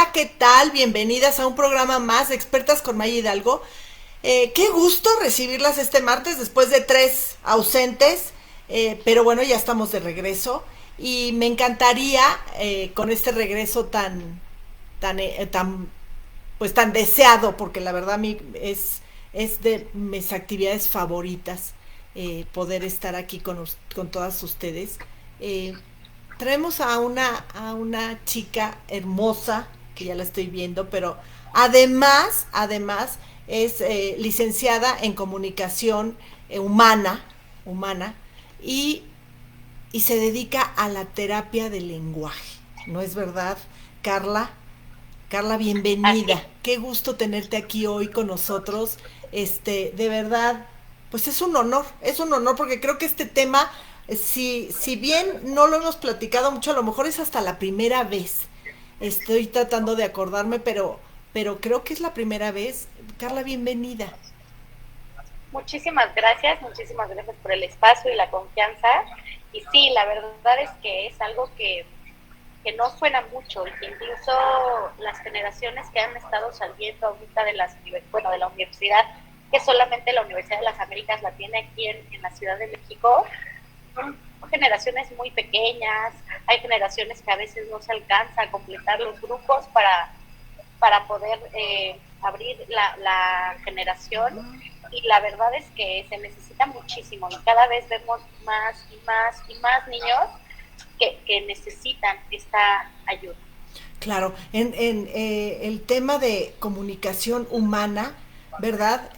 Hola, ¿qué tal? Bienvenidas a un programa más de Expertas con Maya Hidalgo. Qué gusto recibirlas este martes después de 3 ausentes, pero bueno, ya estamos de regreso y me encantaría con este regreso tan deseado, porque la verdad a mí es de mis actividades favoritas poder estar aquí con todas ustedes. Eh, Traemos a una chica hermosa, que ya la estoy viendo, pero además es licenciada en comunicación humana y, y se dedica a la terapia del lenguaje. ¿No es verdad, Carla? Carla, Así, bienvenida. Qué gusto tenerte aquí hoy con nosotros. De verdad, pues es un honor porque creo que este tema, si bien no lo hemos platicado mucho, a lo mejor es hasta la primera vez. Estoy tratando de acordarme, pero creo que es la primera vez. Carla, bienvenida. muchísimas gracias por el espacio y la confianza. Y sí, la verdad es que es algo que no suena mucho y que incluso las generaciones que han estado saliendo ahorita de la universidad, que solamente la Universidad de las Américas la tiene aquí en la Ciudad de México, son generaciones muy pequeñas, hay generaciones que a veces no se alcanza a completar los grupos para poder abrir la generación, y la verdad es que se necesita muchísimo y cada vez vemos más y más y más niños que necesitan esta ayuda. Claro, en el tema de comunicación humana, ¿verdad?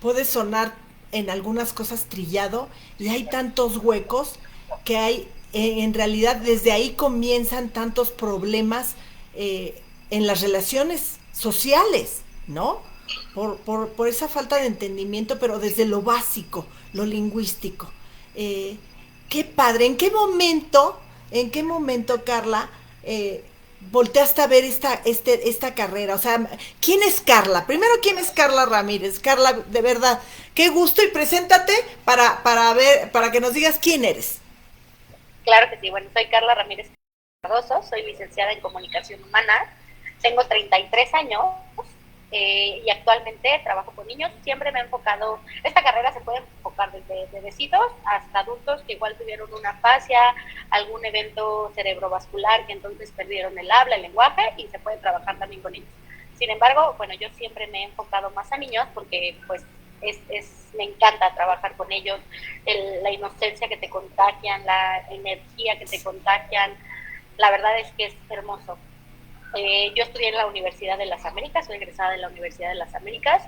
Puede sonar en algunas cosas trillado y hay tantos huecos que hay, en realidad desde ahí comienzan tantos problemas en las relaciones sociales, ¿no? Por esa falta de entendimiento, pero desde lo básico, lo lingüístico. Eh, Qué padre, en qué momento, Carla, volteaste a ver esta carrera? O sea, ¿quién es Carla? Primero, ¿quién es Carla Ramírez? Carla, de verdad, qué gusto y preséntate para que nos digas quién eres. Claro que sí, bueno, soy Carla Ramírez Cardoso, soy licenciada en Comunicación Humana, tengo 33 años y actualmente trabajo con niños. Siempre me he enfocado, esta carrera se puede enfocar desde bebecitos hasta adultos que igual tuvieron una fascia, algún evento cerebrovascular que entonces perdieron el habla, el lenguaje, y se puede trabajar también con ellos. Sin embargo, bueno, yo siempre me he enfocado más a niños porque pues me encanta trabajar con ellos, la inocencia que te contagian, la energía que te contagian, la verdad es que es hermoso. Yo estudié en la Universidad de las Américas, soy egresada de la Universidad de las Américas,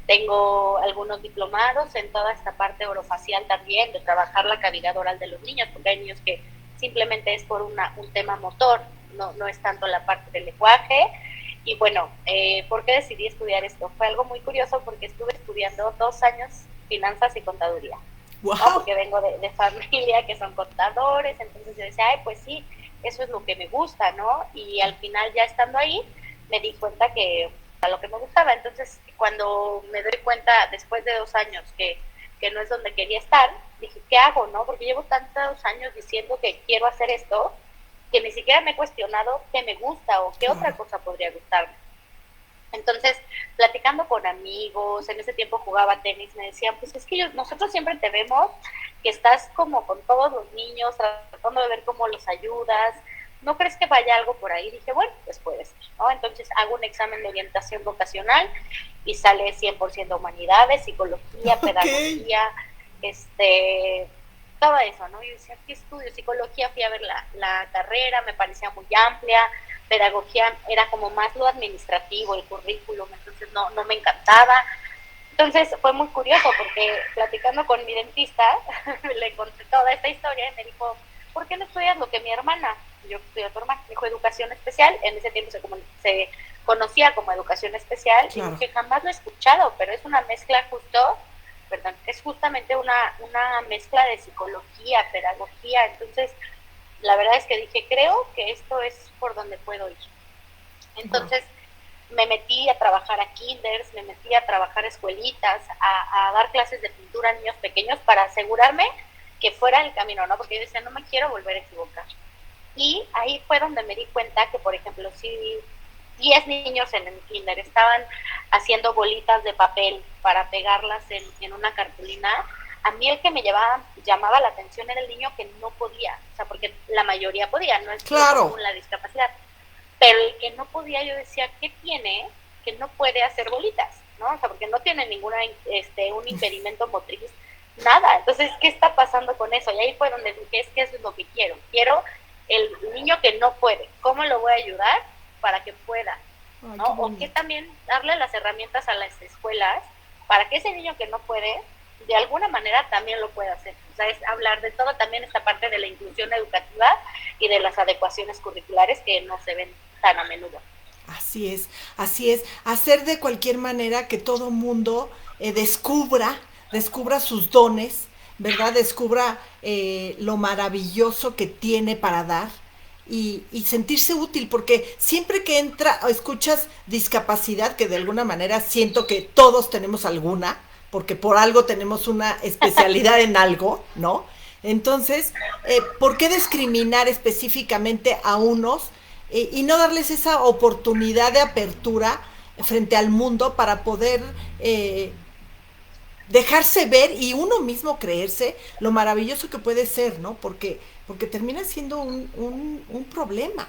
tengo algunos diplomados en toda esta parte orofacial también, de trabajar la cavidad oral de los niños, porque hay niños que simplemente es por un tema motor, no es tanto la parte del lenguaje. Y bueno, ¿por qué decidí estudiar esto? Fue algo muy curioso porque estuve estudiando 2 años finanzas y contaduría, ¿no? ¡Wow! Porque vengo de familia que son contadores, entonces yo decía, ay, pues sí, eso es lo que me gusta, ¿no? Y al final ya estando ahí, me di cuenta que a lo que me gustaba. Entonces, cuando me doy cuenta después de 2 años que no es donde quería estar, dije, ¿qué hago, no? Porque llevo tantos años diciendo que quiero hacer esto, que ni siquiera me he cuestionado qué me gusta o qué otra Claro. cosa podría gustarme. Entonces, platicando con amigos, en ese tiempo jugaba tenis, me decían, pues es que nosotros siempre te vemos que estás como con todos los niños, tratando de ver cómo los ayudas, ¿no crees que vaya algo por ahí? Dije, bueno, pues puede ser, ¿no? Entonces hago un examen de orientación vocacional y sale 100% humanidades, psicología, Ok. pedagogía, este, todo eso, ¿no? Yo decía, ¿qué estudio? Psicología, fui a ver la carrera, me parecía muy amplia, pedagogía era como más lo administrativo, el currículum, entonces no me encantaba. Entonces fue muy curioso porque platicando con mi dentista, le conté toda esta historia y me dijo, ¿por qué no estudias lo que mi hermana? Yo estudié tu hermana, dijo educación especial, en ese tiempo se conocía como educación especial, y Claro. dije, jamás lo he escuchado, pero es una mezcla justo, perdón, es justamente una mezcla de psicología, pedagogía. Entonces la verdad es que dije, creo que esto es por donde puedo ir. Wow. Entonces me metí a trabajar a kinders, me metí a trabajar a escuelitas, a dar clases de pintura a niños pequeños para asegurarme que fuera el camino, ¿no? Porque yo decía, no me quiero volver a equivocar. Y ahí fue donde me di cuenta que, por ejemplo, si 10 niños en el kinder estaban haciendo bolitas de papel para pegarlas en una cartulina, a mí el que me llamaba la atención era el niño que no podía, o sea, porque la mayoría podía, no es Claro. común la discapacidad, pero el que no podía, yo decía, ¿qué tiene que no puede hacer bolitas? ¿No? O sea, porque no tiene ninguna, un impedimento motriz, nada. Entonces, ¿qué está pasando con eso? Y ahí fue donde dije, es que eso es lo que quiero. Quiero el niño que no puede, ¿cómo lo voy a ayudar para que pueda? Ay, ¿No? qué O que bonito. también darle las herramientas a las escuelas para que ese niño que no puede, de alguna manera también lo pueda hacer. O sea, es hablar de todo también esta parte de la inclusión educativa y de las adecuaciones curriculares que no se ven tan a menudo. Así es, así es. Hacer de cualquier manera que todo mundo descubra sus dones, ¿verdad? Descubra lo maravilloso que tiene para dar y sentirse útil, porque siempre que entra o escuchas discapacidad, que de alguna manera siento que todos tenemos alguna, porque por algo tenemos una especialidad en algo, ¿no? Entonces, ¿por qué discriminar específicamente a unos y no darles esa oportunidad de apertura frente al mundo para poder dejarse ver y uno mismo creerse lo maravilloso que puede ser, ¿no? Porque termina siendo un problema.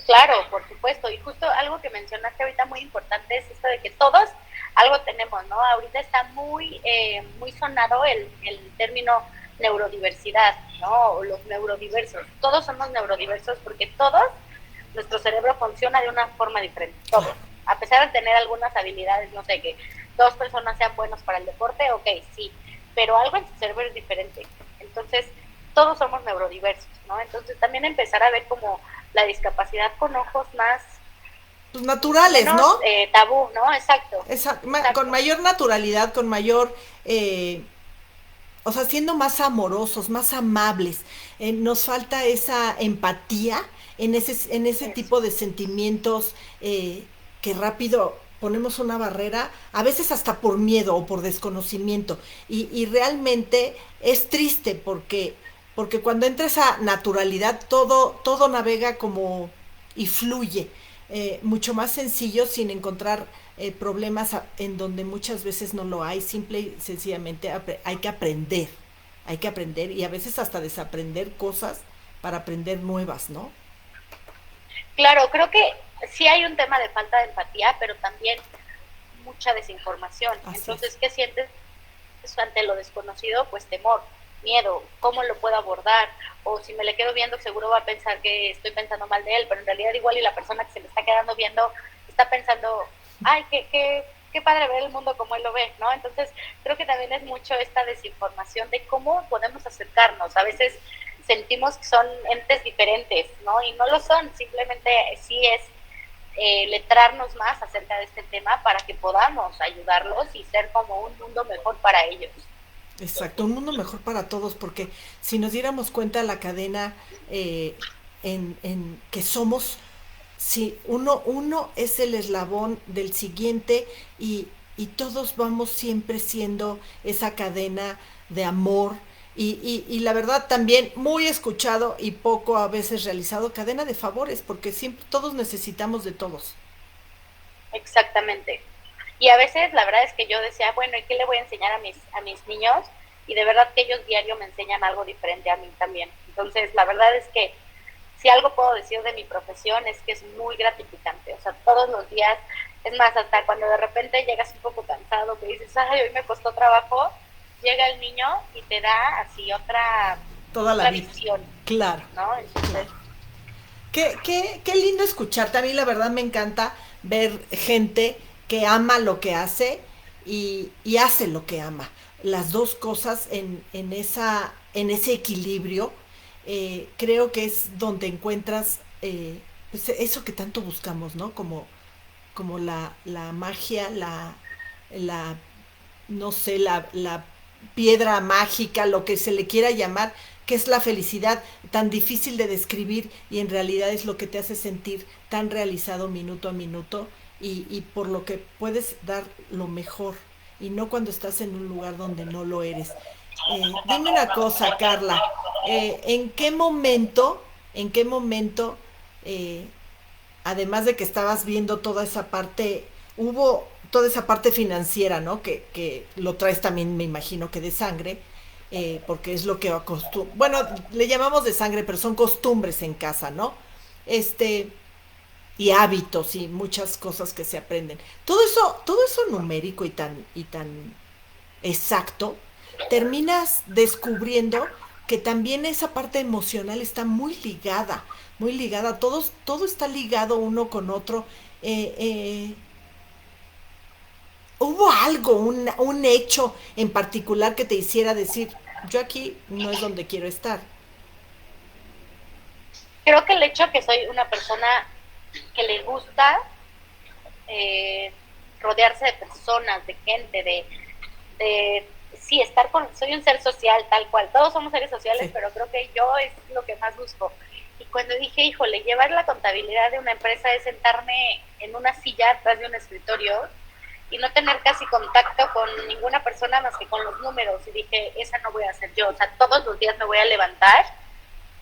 Claro, por supuesto. Y justo algo que mencionaste ahorita muy importante es esto de que todos algo tenemos, ¿no? Ahorita está muy sonado el término neurodiversidad, ¿no? O los neurodiversos. Todos somos neurodiversos porque todos, nuestro cerebro funciona de una forma diferente, todos. A pesar de tener algunas habilidades, no sé, que dos personas sean buenos para el deporte, ok, sí, pero algo en su cerebro es diferente. Entonces, todos somos neurodiversos, ¿no? Entonces, también empezar a ver como la discapacidad con ojos más, Pues naturales, menos ¿no? tabú, ¿no? Exacto, Con exacto. mayor naturalidad, con mayor o sea, siendo más amorosos, más amables. Nos falta esa empatía en ese Eso. tipo de sentimientos que rápido ponemos una barrera, a veces hasta por miedo o por desconocimiento. Y realmente es triste porque cuando entra esa naturalidad, todo navega como y fluye. Mucho más sencillo sin encontrar problemas en donde muchas veces no lo hay, simple y sencillamente hay que aprender y a veces hasta desaprender cosas para aprender nuevas, ¿no? Claro, creo que sí hay un tema de falta de empatía, pero también mucha desinformación. Así es. Entonces, ¿qué sientes ante lo desconocido? Pues temor, miedo, ¿cómo lo puedo abordar? O si me le quedo viendo, seguro va a pensar que estoy pensando mal de él, pero en realidad igual y la persona que se me está quedando viendo está pensando, ay, qué padre ver el mundo como él lo ve, ¿no? Entonces, creo que también es mucho esta desinformación de cómo podemos acercarnos. A veces sentimos que son entes diferentes, ¿no? Y no lo son, simplemente sí es letrarnos más acerca de este tema para que podamos ayudarlos y ser como un mundo mejor para ellos. Exacto, un mundo mejor para todos, porque si nos diéramos cuenta la cadena en que somos, si uno es el eslabón del siguiente y todos vamos siempre siendo esa cadena de amor y la verdad también muy escuchado y poco a veces realizado, cadena de favores, porque siempre todos necesitamos de todos. Exactamente. Y a veces la verdad es que yo decía, bueno, ¿y qué le voy a enseñar a mis niños? Y de verdad que ellos diario me enseñan algo diferente a mí también. Entonces, la verdad es que si algo puedo decir de mi profesión es que es muy gratificante. O sea, todos los días, es más, hasta cuando de repente llegas un poco cansado, que dices, ay, hoy me costó trabajo, llega el niño y te da así Toda la otra vida. visión, Claro, ¿no? claro. Entonces, Qué lindo escucharte. A mí la verdad me encanta ver gente que ama lo que hace y hace lo que ama. Las dos cosas en ese equilibrio creo que es donde encuentras pues eso que tanto buscamos, ¿no? Como la magia, la no sé, la piedra mágica, lo que se le quiera llamar, que es la felicidad tan difícil de describir y en realidad es lo que te hace sentir tan realizado minuto a minuto y por lo que puedes dar lo mejor y no cuando estás en un lugar donde no lo eres. Dime una cosa, Carla, ¿en qué momento ¿En qué momento, eh, además de que estabas viendo toda esa parte, hubo toda esa parte financiera, ¿no? Que lo traes también, me imagino que de sangre, porque es lo que bueno, le llamamos de sangre, pero son costumbres en casa, ¿no? Este, y hábitos y muchas cosas que se aprenden. Todo eso numérico y tan exacto, terminas descubriendo que también esa parte emocional está muy ligada, todo está ligado uno con otro. Eh, eh, ¿Hubo algo, un hecho en particular que te hiciera decir, yo aquí no es donde quiero estar? Creo que el hecho que soy una persona que le gusta eh, rodearse de personas, de gente, sí, soy un ser social tal cual, todos somos seres sociales, Sí. pero creo que yo es lo que más busco. Y cuando dije, híjole, llevar la contabilidad de una empresa es sentarme en una silla atrás de un escritorio y no tener casi contacto con ninguna persona más que con los números. Y dije, esa no voy a hacer yo. O sea, todos los días me voy a levantar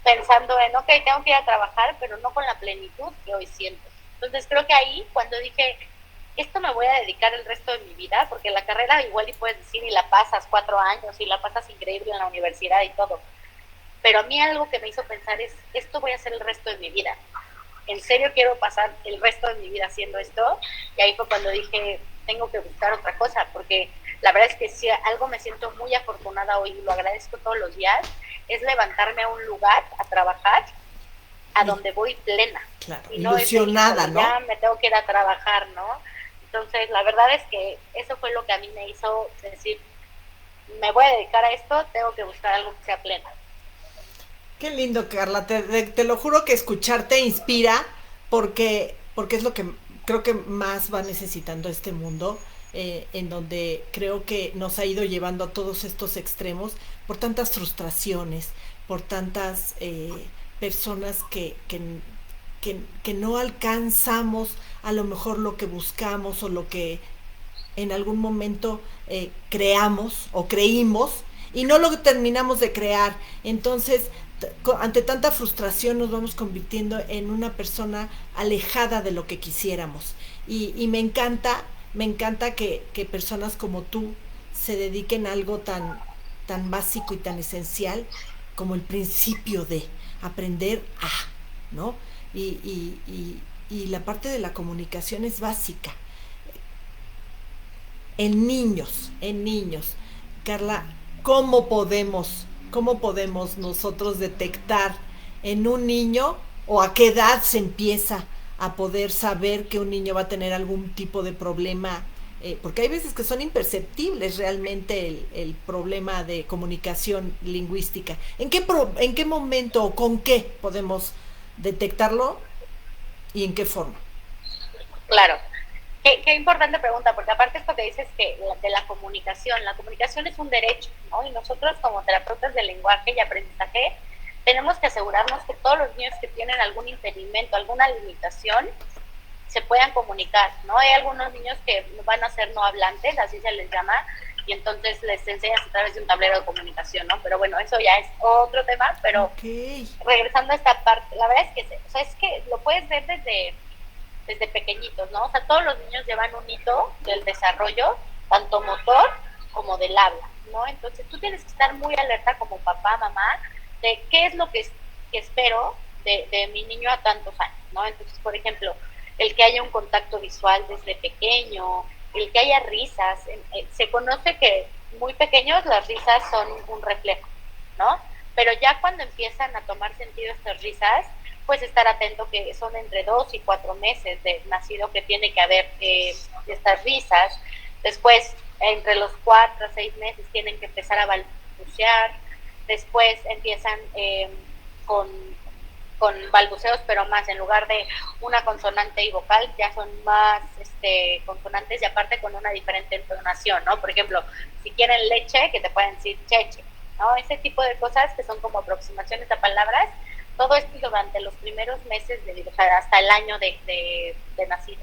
pensando en, ok, tengo que ir a trabajar, pero no con la plenitud que hoy siento. Entonces creo que ahí, cuando dije, esto me voy a dedicar el resto de mi vida, porque la carrera igual y puedes decir, y la pasas 4 años, y la pasas increíble en la universidad y todo. Pero a mí algo que me hizo pensar es, esto voy a hacer el resto de mi vida. ¿En serio quiero pasar el resto de mi vida haciendo esto? Y ahí fue cuando dije, tengo que buscar otra cosa, porque la verdad es que si algo me siento muy afortunada hoy y lo agradezco todos los días, es levantarme a un lugar a trabajar a Y, donde voy plena. claro, Y no es de, ilusionada, híjole, ¿no? ya me tengo que ir a trabajar, ¿no? Entonces, la verdad es que eso fue lo que a mí me hizo decir, me voy a dedicar a esto, tengo que buscar algo que sea plena. Qué lindo, Carla. Te lo juro que escucharte inspira porque es lo que creo que más va necesitando este mundo, en donde creo que nos ha ido llevando a todos estos extremos por tantas frustraciones, por tantas personas que no alcanzamos a lo mejor lo que buscamos o lo que en algún momento creamos o creímos y no lo terminamos de crear. Entonces, ante tanta frustración nos vamos convirtiendo en una persona alejada de lo que quisiéramos. Y me encanta que personas como tú se dediquen a algo tan básico y tan esencial como el principio de aprender a, ¿no? Y la parte de la comunicación es básica en niños. Carla, cómo podemos nosotros detectar en un niño o a qué edad se empieza a poder saber que un niño va a tener algún tipo de problema? Porque hay veces que son imperceptibles realmente el problema de comunicación lingüística. En qué momento o con qué podemos detectarlo y en qué forma? Claro. Qué importante pregunta, porque aparte esto que dices que de la comunicación es un derecho, ¿no? Y nosotros como terapeutas de lenguaje y aprendizaje tenemos que asegurarnos que todos los niños que tienen algún impedimento, alguna limitación, se puedan comunicar, ¿no? Hay algunos niños que van a ser no hablantes, así se les llama, y entonces les enseñas a través de un tablero de comunicación, ¿no? Pero bueno, eso ya es otro tema, pero Ok. regresando a esta parte, la verdad es que, o sea, es que lo puedes ver desde pequeñitos, ¿no? O sea, todos los niños llevan un hito del desarrollo, tanto motor como del habla, ¿no? Entonces tú tienes que estar muy alerta como papá, mamá, de qué es lo que espero de mi niño a tantos años, ¿no? Entonces, por ejemplo, el que haya un contacto visual desde pequeño, el que haya risas, se conoce que muy pequeños las risas son un reflejo, ¿no? Pero ya cuando empiezan a tomar sentido estas risas, pues estar atento que son entre 2 y 4 meses de nacido que tiene que haber estas risas. Después, entre los 4 a 6 meses tienen que empezar a balbucear. Después empiezan con, con balbuceos, pero más en lugar de una consonante y vocal, ya son más consonantes y aparte con una diferente entonación, ¿no? Por ejemplo, si quieren leche, que te pueden decir cheche, ¿no? Ese tipo de cosas que son como aproximaciones a palabras, todo esto durante los primeros meses, o sea, hasta el año de nacido.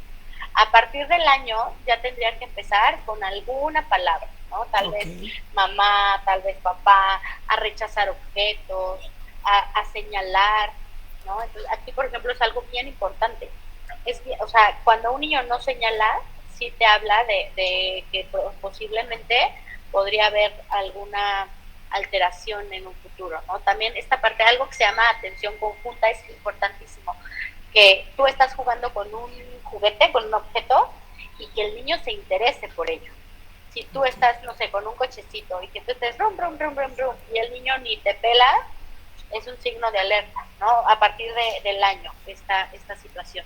A partir del año ya tendrían que empezar con alguna palabra, ¿no? Tal Ok. vez mamá, tal vez papá, a rechazar objetos, a señalar, ¿no? Entonces, aquí, por ejemplo, es algo bien importante. O sea, cuando un niño no señala, sí te habla de que posiblemente podría haber alguna alteración en un futuro, ¿no? También esta parte, algo que se llama atención conjunta, es importantísimo, que tú estás jugando con un juguete, con un objeto, y que el niño se interese por ello. Si tú estás, no sé, con un cochecito y que tú estés rum, rum, rum, rum, rum, y el niño ni te pela, es un signo de alerta, ¿no? A partir del año, esta situación.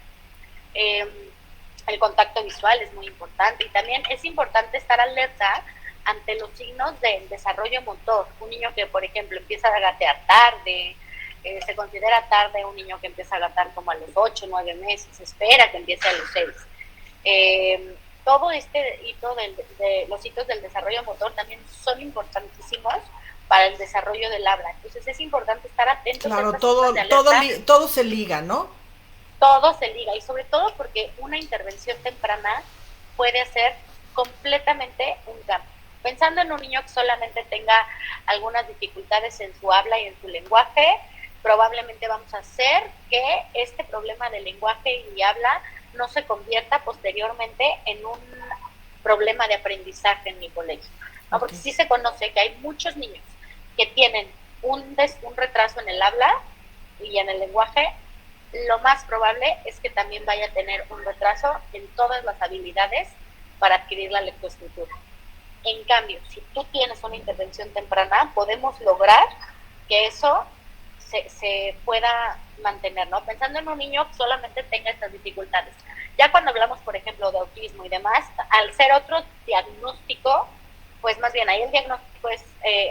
El contacto visual es muy importante, y también es importante estar alerta ante los signos del desarrollo motor. Un niño que, por ejemplo, empieza a gatear tarde, se considera tarde un niño que empieza a gatear como a los 8, 9 meses, espera que empiece a los 6. Todo este hito de los hitos del desarrollo motor también son importantísimos para el desarrollo del habla. Entonces es importante estar atentos Claro, a estas zonas de todo, alerta. todo se liga, ¿no? Todo se liga, y sobre todo porque una intervención temprana puede hacer completamente un cambio. Pensando en un niño que solamente tenga algunas dificultades en su habla y en su lenguaje, probablemente vamos a hacer que este problema de lenguaje y habla no se convierta posteriormente en un problema de aprendizaje en mi colegio, ¿no? Porque sí se conoce que hay muchos niños que tienen un retraso en el habla y en el lenguaje. Lo más probable es que también vaya a tener un retraso en todas las habilidades para adquirir la lectoescritura. En cambio, si tú tienes una intervención temprana, podemos lograr que eso se pueda mantener, ¿no? Pensando en un niño que solamente tenga estas dificultades. Ya cuando hablamos, por ejemplo, de autismo y demás, al ser otro diagnóstico, pues más bien ahí el diagnóstico es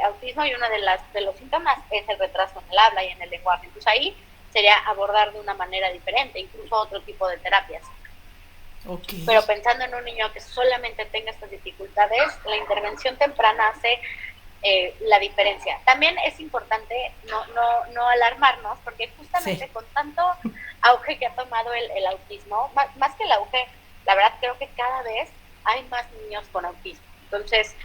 autismo, y uno de los síntomas es el retraso en el habla y en el lenguaje. Entonces ahí sería abordar de una manera diferente, incluso otro tipo de terapias. Okay. Pero pensando en un niño que solamente tenga estas dificultades, la intervención temprana hace la diferencia. También es importante no alarmarnos, porque justamente sí, con tanto auge que ha tomado el autismo, más que el auge, la verdad creo que cada vez hay más niños con autismo. Entonces,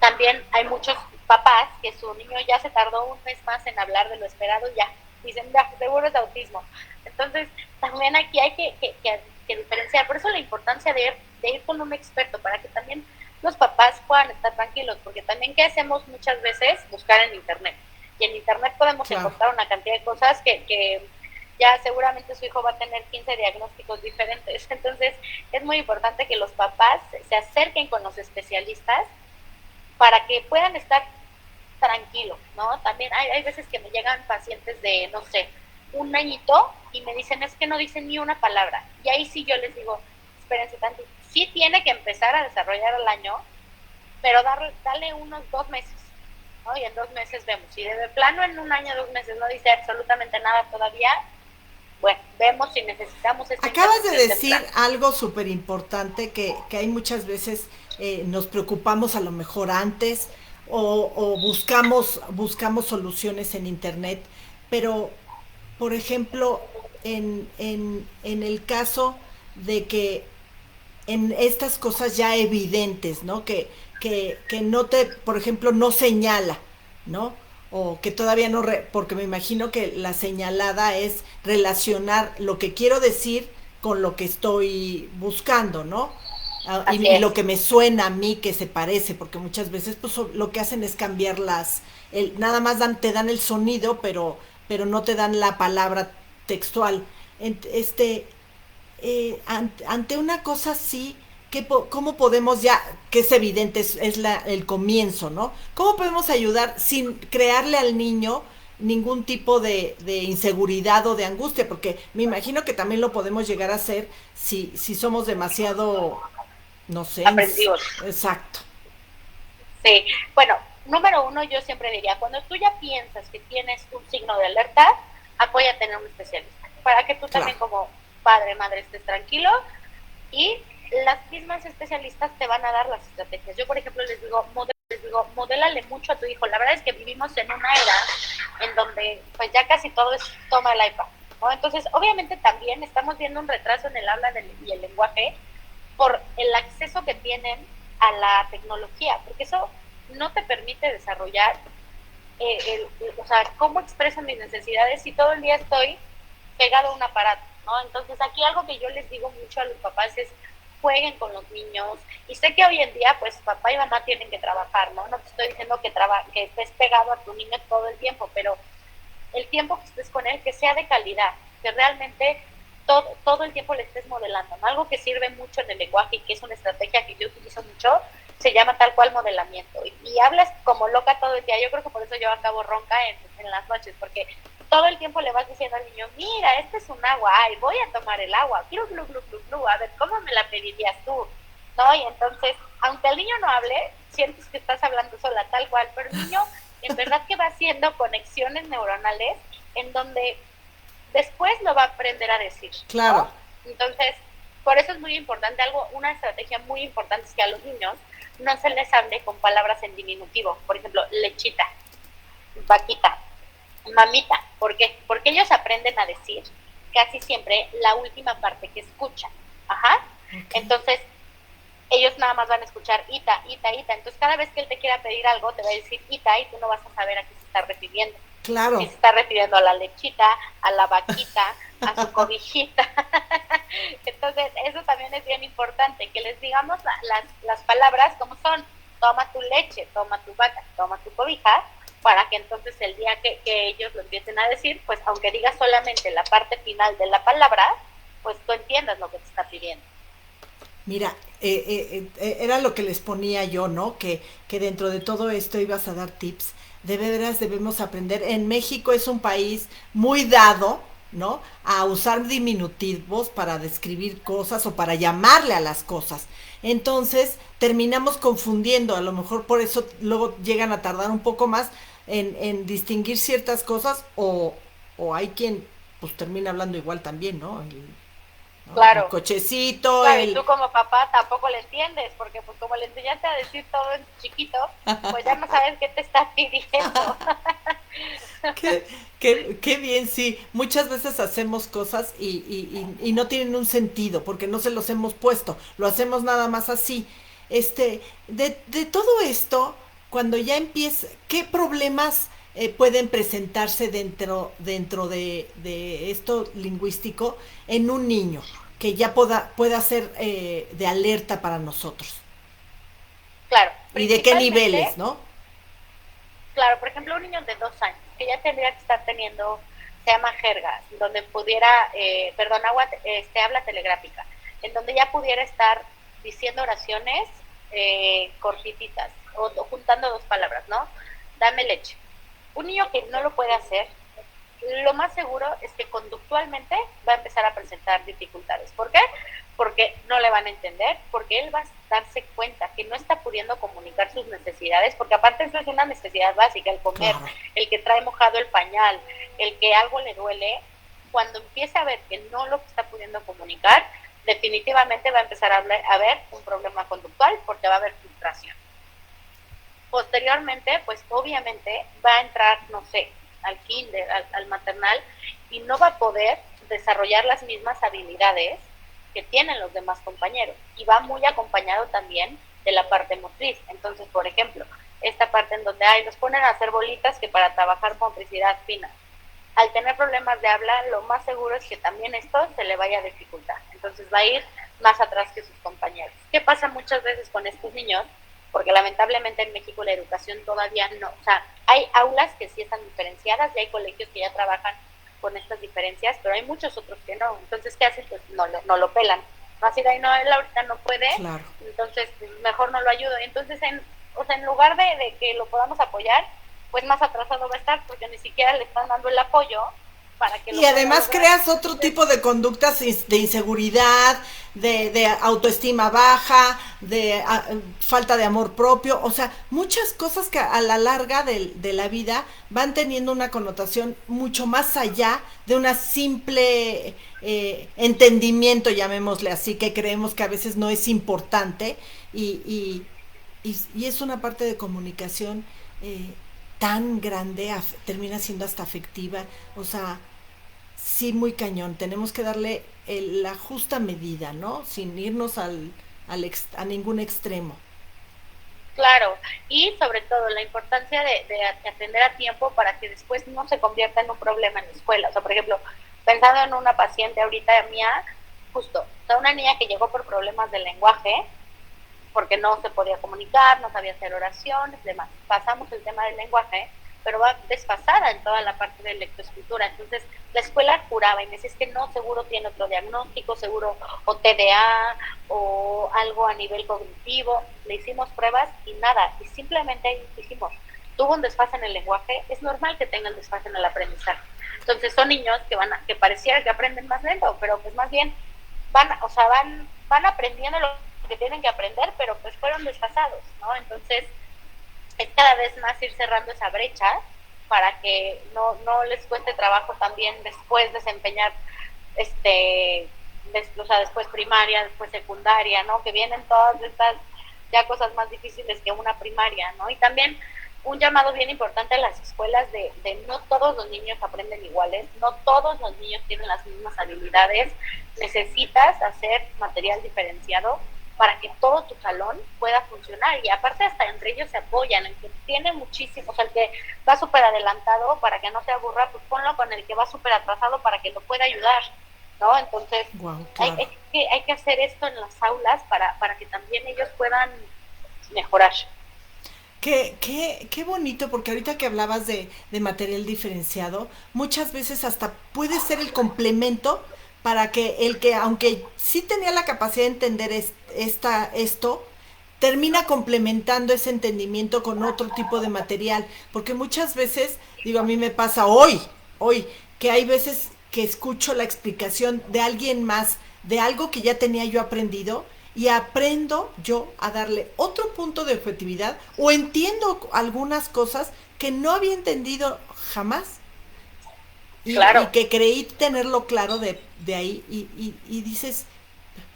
también hay muchos papás que su niño ya se tardó un mes más en hablar de lo esperado, ya dicen, ya, seguro es autismo. Entonces, también aquí hay que diferenciar. Por eso la importancia de ir con un experto, para que también los papás puedan estar tranquilos, porque también, ¿qué hacemos muchas veces? Buscar en internet. Y en internet podemos encontrar una cantidad de cosas que ya seguramente su hijo va a tener 15 diagnósticos diferentes. Entonces, es muy importante que los papás se acerquen con los especialistas para que puedan estar tranquilos, ¿no? También hay veces que me llegan pacientes de, no sé, un añito y me dicen, es que no dicen ni una palabra. Y ahí sí yo les digo, espérense tanto, sí tiene que empezar a desarrollar al año, pero dale unos 2 meses, ¿no? Y en 2 meses vemos. Si de plano en un año, 2 meses no dice absolutamente nada todavía, bueno, vemos si necesitamos esta. Acabas de decir algo súper importante, que hay muchas veces nos preocupamos a lo mejor antes o buscamos soluciones en internet, pero por ejemplo en el caso de que en estas cosas ya evidentes, ¿no? Que no te, por ejemplo, no señala, ¿no? O que todavía no, porque me imagino que la señalada es relacionar lo que quiero decir con lo que estoy buscando, ¿no? Y lo que me suena a mí que se parece, porque muchas veces pues lo que hacen es cambiar nada más te dan el sonido, pero no te dan la palabra textual. Ante una cosa así, ¿cómo podemos ya, que es evidente, es el comienzo, ¿no? ¿Cómo podemos ayudar sin crearle al niño ningún tipo de inseguridad o de angustia? Porque me imagino que también lo podemos llegar a hacer si somos demasiado, no sé. Aprensivos. Exacto. Sí, bueno, número uno, yo siempre diría, cuando tú ya piensas que tienes un signo de alerta, apóyate en un especialista, para que tú también como padre, madre, estés tranquilo, y las mismas especialistas te van a dar las estrategias. Yo, por ejemplo, les digo, modélale mucho a tu hijo. La verdad es que vivimos en una era en donde pues ya casi todo es toma el iPad, ¿no? Entonces, obviamente también estamos viendo un retraso en el habla y el lenguaje por el acceso que tienen a la tecnología, porque eso no te permite desarrollar o sea, cómo expreso mis necesidades si todo el día estoy pegado a un aparato, ¿no? Entonces aquí algo que yo les digo mucho a los papás es jueguen con los niños, y sé que hoy en día pues papá y mamá tienen que trabajar, ¿no? No te estoy diciendo que estés pegado a tu niño todo el tiempo, pero el tiempo que estés con él que sea de calidad, que realmente todo el tiempo le estés modelando, ¿no? Algo que sirve mucho en el lenguaje y que es una estrategia que yo utilizo mucho, se llama tal cual modelamiento, y hablas como loca todo el día. Yo creo que por eso yo acabo ronca en las noches, porque todo el tiempo le vas diciendo al niño, mira, este es un agua, ay, voy a tomar el agua, glu, glu, glu, glu, glu, a ver, ¿cómo me la pedirías tú? ¿No? Y entonces, aunque el niño no hable, sientes que estás hablando sola, tal cual, pero el niño en verdad que va haciendo conexiones neuronales en donde después lo va a aprender a decir, Claro. ¿no? Entonces, por eso es muy importante, una estrategia muy importante es que a los niños no se les hable con palabras en diminutivo, por ejemplo, lechita, vaquita, mamita. ¿Por qué? Porque ellos aprenden a decir casi siempre la última parte que escuchan. Ajá. Okay. Entonces, ellos nada más van a escuchar ita, ita, ita. Entonces, cada vez que él te quiera pedir algo, te va a decir ita y tú no vas a saber a qué se está refiriendo. Claro. Si se está refiriendo a la lechita, a la vaquita, a su cobijita. Entonces, eso también es bien importante, que les digamos las palabras como son. Toma tu leche, toma tu vaca, toma tu cobija, para que entonces el día que ellos lo empiecen a decir, pues aunque digas solamente la parte final de la palabra, pues tú entiendas lo que te está pidiendo. Mira, era lo que les ponía yo, ¿no? Que dentro de todo esto ibas a dar tips. De veras debemos aprender. En México es un país muy dado, ¿no? A usar diminutivos para describir cosas o para llamarle a las cosas. Entonces terminamos confundiendo, a lo mejor por eso luego llegan a tardar un poco más en distinguir ciertas cosas o hay quien pues termina hablando igual también, ¿no? ¿no? Claro. El cochecito. Claro, y tú como papá tampoco le entiendes, porque pues como le enseñaste a decir todo en chiquito, pues ya no sabes qué te está pidiendo. Qué bien, sí. Muchas veces hacemos cosas y no tienen un sentido, porque no se los hemos puesto. Lo hacemos nada más así. De todo esto, cuando ya empieza, ¿qué problemas pueden presentarse dentro de esto lingüístico en un niño que ya pueda ser de alerta para nosotros? Claro. ¿Y de qué niveles, no? Claro, por ejemplo, un niño de 2 años que ya tendría que estar teniendo, se llama jerga, donde pudiera, habla telegráfica, en donde ya pudiera estar diciendo oraciones cortititas o juntando 2 palabras, ¿no? Dame leche. Un niño que no lo puede hacer, lo más seguro es que conductualmente va a empezar a presentar dificultades. ¿Por qué? Porque no le van a entender, porque él va a darse cuenta que no está pudiendo comunicar sus necesidades, porque aparte eso es una necesidad básica, el comer, el que trae mojado el pañal, el que algo le duele. Cuando empiece a ver que no lo está pudiendo comunicar, definitivamente va a empezar a haber un problema conductual, porque va a haber frustración. Posteriormente, pues obviamente va a entrar, no sé, al kinder, al maternal, y no va a poder desarrollar las mismas habilidades que tienen los demás compañeros, y va muy acompañado también de la parte motriz. Entonces, por ejemplo, esta parte en donde nos ponen a hacer bolitas que para trabajar motricidad fina. Al tener problemas de habla, lo más seguro es que también esto se le vaya a dificultar. Entonces va a ir más atrás que sus compañeros. ¿Qué pasa muchas veces con estos niños? Porque lamentablemente en México la educación todavía no, o sea, hay aulas que sí están diferenciadas y hay colegios que ya trabajan con estas diferencias, pero hay muchos otros que no. Entonces, ¿qué hacen? Pues no lo pelan. Así de ahí, no, él ahorita no puede, claro. Entonces mejor no lo ayudo. Entonces, en lugar de que lo podamos apoyar, pues más atrasado va a estar, porque ni siquiera le están dando el apoyo para que y además creas otro tipo de conductas de inseguridad, de autoestima baja, de falta de amor propio, o sea, muchas cosas que a la larga de la vida van teniendo una connotación mucho más allá de una simple entendimiento, llamémosle así, que creemos que a veces no es importante y es una parte de comunicación tan grande, termina siendo hasta afectiva, o sea, sí, muy cañón. Tenemos que darle la justa medida, ¿no? Sin irnos a ningún extremo. Claro, y sobre todo la importancia de atender a tiempo para que después no se convierta en un problema en la escuela. O sea, por ejemplo, Pensando en una paciente ahorita mía, justo, o sea, una niña que llegó por problemas de lenguaje, porque no se podía comunicar, no sabía hacer oraciones, demás. Pasamos el tema del lenguaje, pero va desfasada en toda la parte de lectoescritura. Entonces, la escuela juraba y me decía, es que no, seguro tiene otro diagnóstico, seguro o TDA o algo a nivel cognitivo. Le hicimos pruebas y nada, y simplemente dijimos, tuvo un desfase en el lenguaje, es normal que tengan desfase en el aprendizaje. Entonces, son niños que pareciera que aprenden más lento, pero pues más bien van aprendiendo lo que tienen que aprender, pero pues fueron desfasados, ¿no? Entonces, es cada vez más ir cerrando esa brecha para que no les cueste trabajo también después desempeñar, después primaria, después secundaria, ¿no? Que vienen todas estas ya cosas más difíciles que una primaria, ¿no? Y también un llamado bien importante a las escuelas de no todos los niños aprenden iguales, no todos los niños tienen las mismas habilidades, necesitas hacer material diferenciado para que todo tu salón pueda funcionar, y aparte hasta entre ellos se apoyan, el que tiene muchísimo, o sea, el que va súper adelantado para que no se aburra, pues ponlo con el que va súper atrasado para que lo pueda ayudar, ¿no? Entonces, wow, claro. hay que hacer esto en las aulas para que también ellos puedan mejorar. Qué bonito, porque ahorita que hablabas de material diferenciado, muchas veces hasta puede ser el complemento para que el que, aunque sí tenía la capacidad de entender esto, termina complementando ese entendimiento con otro tipo de material. Porque muchas veces, digo, a mí me pasa hoy, que hay veces que escucho la explicación de alguien más, de algo que ya tenía yo aprendido, y aprendo yo a darle otro punto de objetividad o entiendo algunas cosas que no había entendido jamás y Claro. que creí tenerlo claro de ahí y dices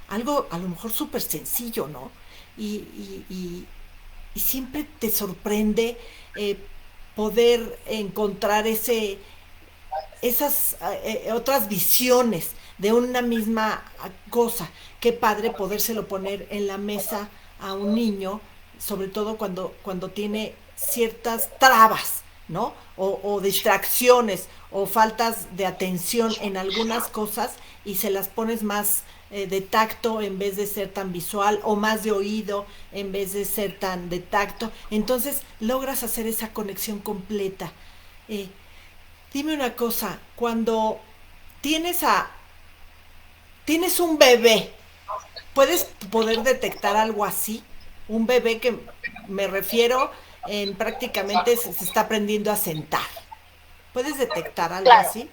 algo a lo mejor súper sencillo, ¿no? Y, y, y, y siempre te sorprende poder encontrar esas otras visiones de una misma cosa. Qué padre podérselo poner en la mesa a un niño, sobre todo cuando tiene ciertas trabas, ¿no? O distracciones o faltas de atención en algunas cosas y se las pones más de tacto en vez de ser tan visual, o más de oído en vez de ser tan de tacto. Entonces logras hacer esa conexión completa. Eh, Dime una cosa, cuando tienes tienes un bebé, ¿puedes poder detectar algo así? Un bebé que me refiero en prácticamente se está aprendiendo a sentar. ¿Puedes detectar algo Claro, así?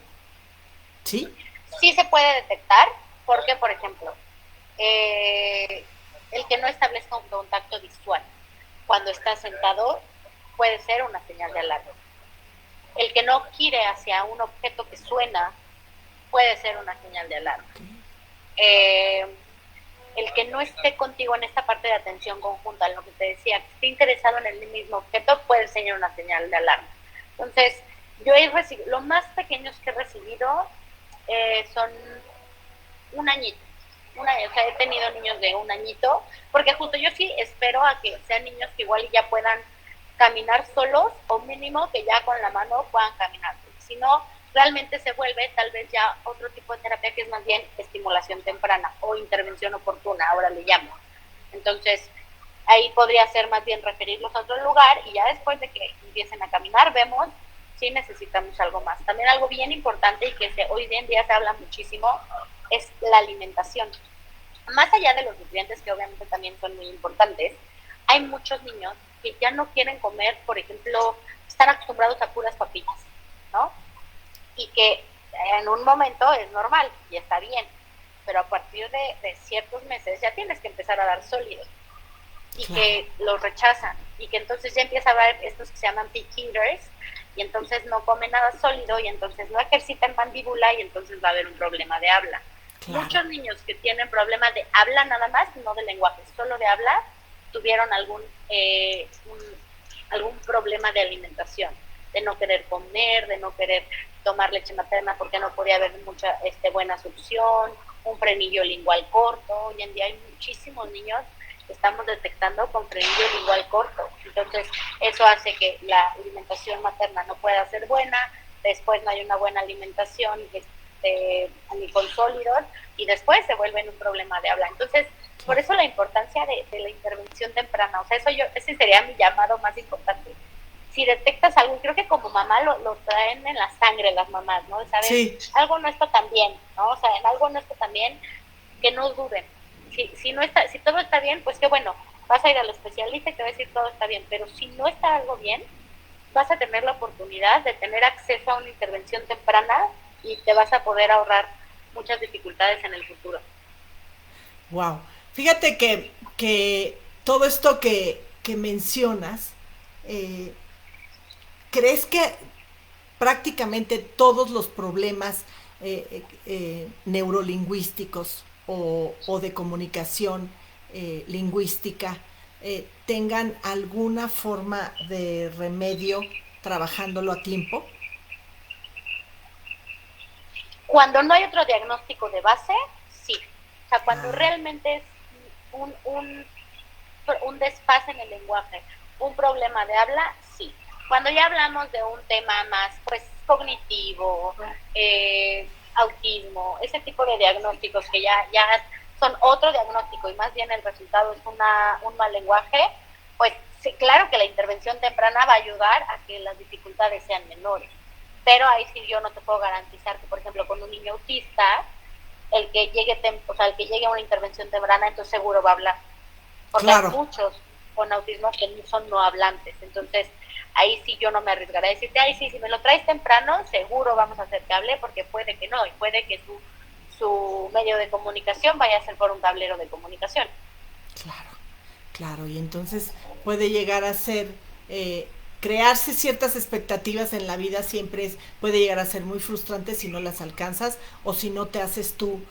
¿Sí? sí se puede detectar porque, por ejemplo, eh, el que no establezca un contacto visual cuando está sentado puede ser una señal de alarma. El que no gire hacia un objeto que suena puede ser una señal de alarma. Eh, el que no esté contigo en esta parte de atención conjunta, en lo que te decía, que esté interesado en el mismo objeto, puede ser una señal de alarma. Entonces, yo he recibido, los más pequeños que he recibido son un añito. O sea, he tenido niños de un añito, porque justo yo sí espero a que sean niños que igual ya puedan caminar solos, o mínimo que ya con la mano puedan caminar. Si no, realmente se vuelve tal vez ya otro tipo de terapia que es más bien estimulación temprana o intervención oportuna, ahora le llamo. Entonces, ahí podría ser más bien referirlos a otro lugar, y ya después de que empiecen a caminar vemos si necesitamos algo más. También algo bien importante y que hoy en día se habla muchísimo es la alimentación. Más allá de los nutrientes, que obviamente también son muy importantes, hay muchos niños que ya no quieren comer, por ejemplo, están acostumbrados a puras papitas, ¿no? Y que en un momento es normal y está bien, pero a partir de ciertos meses ya tienes que empezar a dar sólidos, y Claro. que los rechazan, y que entonces ya empieza a haber estos que se llaman picky eaters, y entonces no comen nada sólido, y entonces no ejercitan mandíbula, y entonces va a haber un problema de habla. Claro. Muchos niños que tienen problemas de habla nada más, no de lenguaje, solo de habla, tuvieron algún problema de alimentación, de no querer comer, de no querer tomar leche materna porque no podía haber mucha buena succión, un frenillo lingual corto. Hoy en día hay muchísimos niños que estamos detectando con frenillo lingual corto. Entonces, eso hace que la alimentación materna no pueda ser buena, después no hay una buena alimentación sólidos y después se vuelven un problema de habla. Entonces, por eso la importancia de la intervención temprana. O sea, ese sería mi llamado más importante. Si detectas algo, y creo que como mamá lo traen en la sangre las mamás, ¿no? De saber, Sí, algo no está tan bien, ¿no? O sea, en algo no está tan bien, que no duden. Si todo está bien, pues qué bueno, vas a ir al especialista y te va a decir todo está bien, pero si no está algo bien, vas a tener la oportunidad de tener acceso a una intervención temprana y te vas a poder ahorrar muchas dificultades en el futuro. wow. Fíjate que todo esto que mencionas, eh, ¿crees que prácticamente todos los problemas neurolingüísticos o de comunicación lingüística tengan alguna forma de remedio trabajándolo a tiempo? Cuando no hay otro diagnóstico de base, sí. O sea, cuando Ah, realmente es un, un, un desfase en el lenguaje, un problema de habla, sí. Cuando ya hablamos de un tema más, pues, cognitivo, autismo, ese tipo de diagnósticos que ya son otro diagnóstico y más bien el resultado es un mal lenguaje, pues sí, claro que la intervención temprana va a ayudar a que las dificultades sean menores. Pero ahí sí yo no te puedo garantizar que, por ejemplo, con un niño autista, el que llegue a una intervención temprana, entonces seguro va a hablar. Porque hay claro, muchos con autismo que son no hablantes. Entonces, ahí sí yo no me arriesgaré a decirte, ay, sí, si me lo traes temprano, seguro vamos a hacer que hable, porque puede que no, y puede que su medio de comunicación vaya a ser por un tablero de comunicación. claro, claro. Y entonces puede llegar a ser, crearse ciertas expectativas en la vida siempre puede llegar a ser muy frustrante si no las alcanzas o si no te haces tú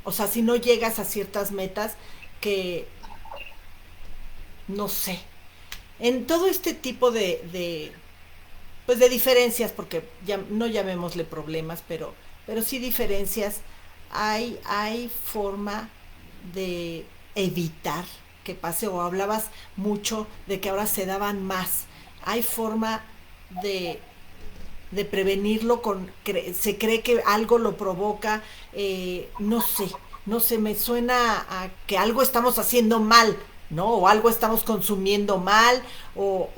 o sea, si no llegas a ciertas metas que, no sé, en todo este tipo pues de diferencias, porque ya, no llamémosle problemas, pero sí diferencias, hay forma de evitar que pase, o hablabas mucho de que ahora se daban más. Hay forma de, de prevenirlo se cree que algo lo provoca, no sé, no sé, me suena a que algo estamos haciendo mal, ¿no? O algo estamos consumiendo mal, o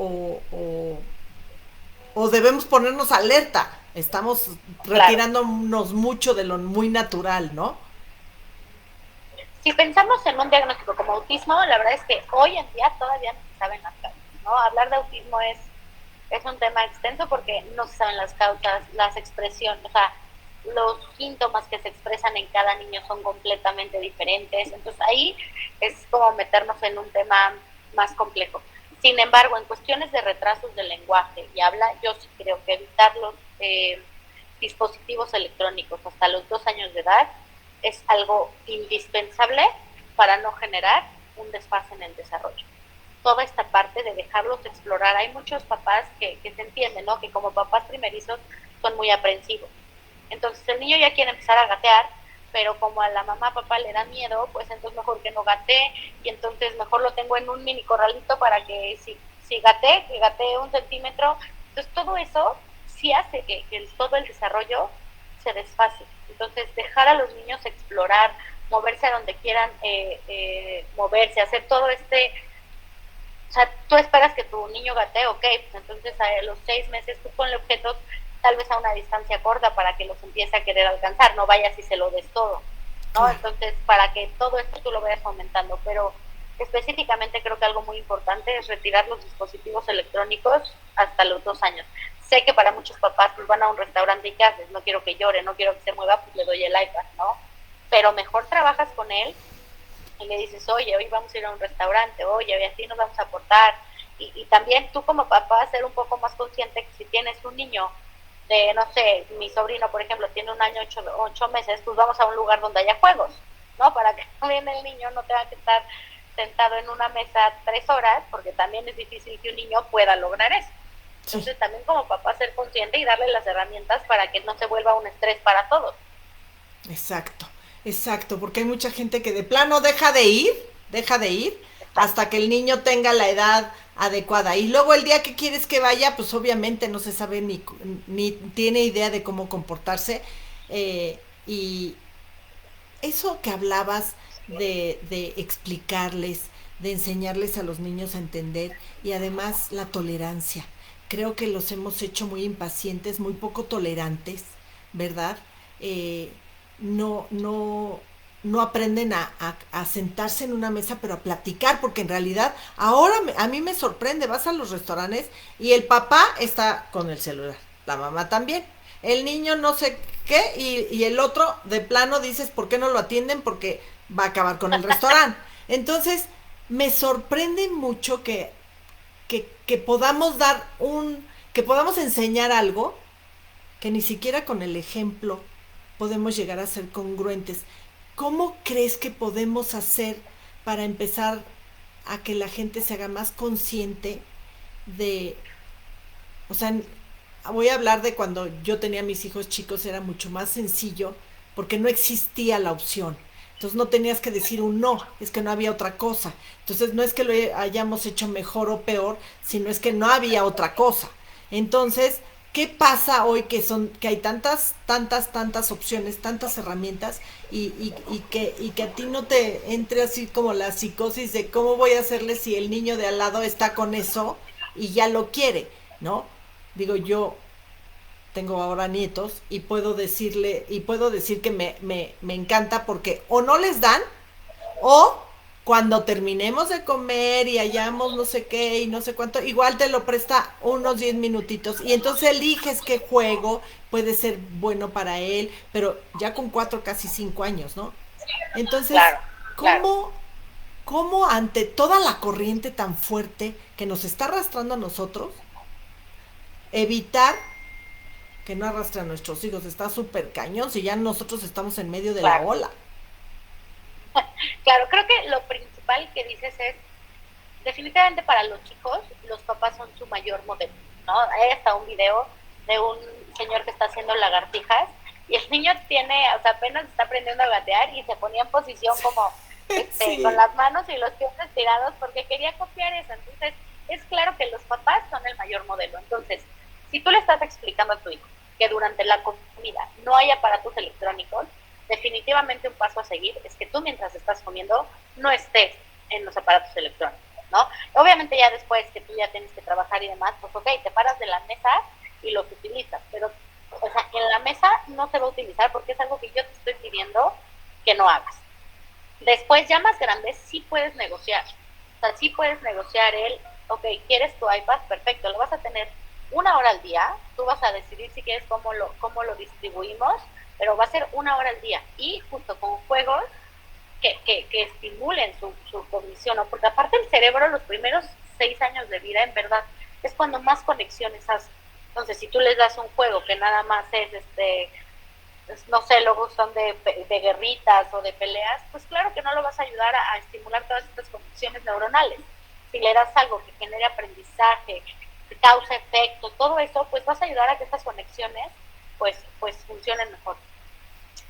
debemos ponernos alerta. Estamos Claro. retirándonos mucho de lo muy natural, ¿no? Si pensamos en un diagnóstico como autismo, la verdad es que hoy en día todavía no se saben las causas, ¿no? Hablar de autismo es un tema extenso porque no se saben las causas, las expresiones, o sea, los síntomas que se expresan en cada niño son completamente diferentes. Entonces ahí es como meternos en un tema más complejo. Sin embargo, en cuestiones de retrasos del lenguaje y habla, yo sí creo que evitar los dispositivos electrónicos hasta los 2 años de edad es algo indispensable para no generar un desfase en el desarrollo. Toda esta parte de dejarlos explorar. Hay muchos papás que se entienden, ¿no? Que como papás primerizos son muy aprensivos. Entonces el niño ya quiere empezar a gatear, pero como a la mamá papá le da miedo, pues entonces mejor que no gatee y entonces mejor lo tengo en un mini corralito para que si gatee, que gatee 1 centímetro. Entonces todo eso sí hace que todo el desarrollo se desfase. Entonces dejar a los niños explorar, moverse a donde quieran moverse, hacer todo o sea, tú esperas que tu niño gatee, ok, pues entonces a los 6 meses tú ponle objetos tal vez a una distancia corta para que los empiece a querer alcanzar, no vayas y se lo des todo, ¿no? Claro. Entonces, para que todo esto tú lo vayas aumentando, pero específicamente creo que algo muy importante es retirar los dispositivos electrónicos hasta los 2 años. Sé que para muchos papás pues van a un restaurante y ¿qué haces? No quiero que llore, no quiero que se mueva, pues le doy el iPad, ¿no? Pero mejor trabajas con él y le dices, oye, hoy vamos a ir a un restaurante, oye, hoy así nos vamos a aportar. Y también tú como papá ser un poco más consciente que si tienes un niño de, no sé, mi sobrino, por ejemplo, tiene 1 año, 8 meses, pues vamos a un lugar donde haya juegos, ¿no? Para que también el niño no tenga que estar sentado en una mesa 3 horas, porque también es difícil que un niño pueda lograr eso. Sí, Entonces también como papá ser consciente y darle las herramientas para que no se vuelva un estrés para todos. exacto, exacto, porque hay mucha gente que de plano deja de ir hasta que el niño tenga la edad adecuada. Y luego el día que quieres que vaya, pues obviamente no se sabe ni tiene idea de cómo comportarse. Y eso que hablabas de explicarles, de enseñarles a los niños a entender y además la tolerancia. Creo que los hemos hecho muy impacientes, muy poco tolerantes, ¿verdad? Eh, no, no, no aprenden a sentarse en una mesa, pero a platicar, porque en realidad ahora a mí me sorprende, vas a los restaurantes y el papá está con el celular, la mamá también, el niño no sé qué, y el otro de plano dices, ¿por qué no lo atienden? Porque va a acabar con el restaurante. Entonces, me sorprende mucho que podamos que podamos enseñar algo que ni siquiera con el ejemplo podemos llegar a ser congruentes. ¿Cómo crees que podemos hacer para empezar a que la gente se haga más consciente de, o sea, voy a hablar de cuando yo tenía mis hijos chicos, era mucho más sencillo porque no existía la opción. Entonces no tenías que decir un no, es que no había otra cosa. Entonces no es que lo hayamos hecho mejor o peor, sino es que no había otra cosa. Entonces, ¿qué pasa hoy que hay tantas opciones, tantas herramientas y que a ti no te entre así como la psicosis de cómo voy a hacerle si el niño de al lado está con eso y ya lo quiere, ¿no? Digo, yo tengo ahora nietos y puedo decir que me encanta porque o no les dan o cuando terminemos de comer y hayamos no sé qué y no sé cuánto, igual te lo presta unos 10 minutitos y entonces eliges qué juego puede ser bueno para él, pero ya con 4, casi 5 años, ¿no? Entonces, Claro, claro. ¿cómo, cómo ante toda la corriente tan fuerte que nos está arrastrando a nosotros, evitar que no arrastre a nuestros hijos? Está súper cañón si ya nosotros estamos en medio de la Claro, ola. claro, creo que lo principal que dices es, definitivamente para los chicos, los papás son su mayor modelo, ¿no? Hay hasta un video de un señor que está haciendo lagartijas y el niño tiene, o sea, apenas está aprendiendo a gatear y se ponía en posición como con Sí, las manos y los pies estirados porque quería copiar eso. Entonces, es claro que los papás son el mayor modelo. Entonces, si tú le estás explicando a tu hijo que durante la comida no hay aparatos electrónicos, definitivamente un paso a seguir es que tú mientras estás comiendo no estés en los aparatos electrónicos, ¿no? Obviamente ya después que tú ya tienes que trabajar y demás, pues ok, te paras de la mesa y los utilizas, pero o sea, en la mesa no se va a utilizar porque es algo que yo te estoy pidiendo que no hagas. Después, ya más grandes, sí puedes negociar. O sea, sí puedes negociar ok, ¿quieres tu iPad? Perfecto, lo vas a tener 1 hora al día. Tú vas a decidir si quieres cómo lo distribuimos, pero va a ser 1 hora al día. Y justo con juegos que estimulen su cognición, ¿no? Porque aparte el cerebro, los primeros 6 años de vida, en verdad, es cuando más conexiones hace. Entonces, si tú les das un juego que nada más es no sé, luego son de guerritas o de peleas, pues claro que no lo vas a ayudar a estimular todas estas conexiones neuronales. Si le das algo que genere aprendizaje, que causa efecto, todo eso, pues vas a ayudar a que estas conexiones pues funcionen mejor.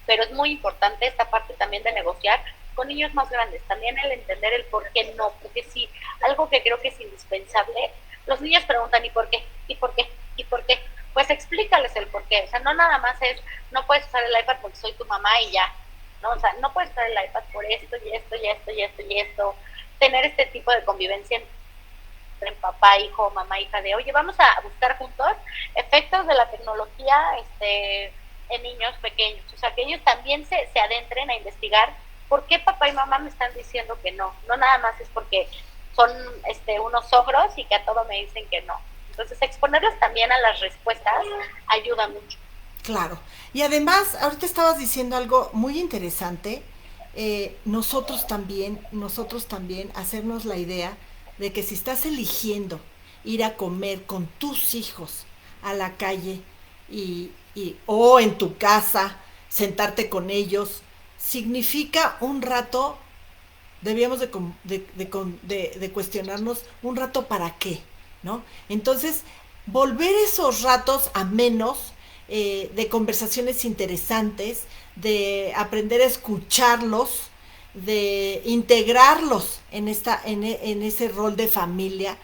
Pero es muy importante esta parte también de negociar con niños más grandes, también el entender el por qué no, porque sí, algo que creo que es indispensable, los niños preguntan ¿y por qué? ¿Y por qué? ¿Y por qué? Pues explícales el por qué, o sea, no nada más es, no puedes usar el iPad porque soy tu mamá y ya, ¿no? O sea, no puedes usar el iPad por esto y esto y esto y esto y esto, tener este tipo de convivencia entre papá, hijo, mamá, hija, de oye, vamos a buscar juntos efectos de la tecnología en niños pequeños, o sea, que ellos también se adentren a investigar por qué papá y mamá me están diciendo que no, no nada más es porque son unos ogros y que a todo me dicen que no. Entonces, exponerlos también a las respuestas ayuda mucho. claro. Y además, ahorita estabas diciendo algo muy interesante. Nosotros también hacernos la idea de que si estás eligiendo ir a comer con tus hijos a la calle o en tu casa, sentarte con ellos, significa un rato, debíamos de cuestionarnos un rato para qué, ¿no? Entonces, volver esos ratos a menos, de conversaciones interesantes, de aprender a escucharlos, de integrarlos en en ese rol de familia,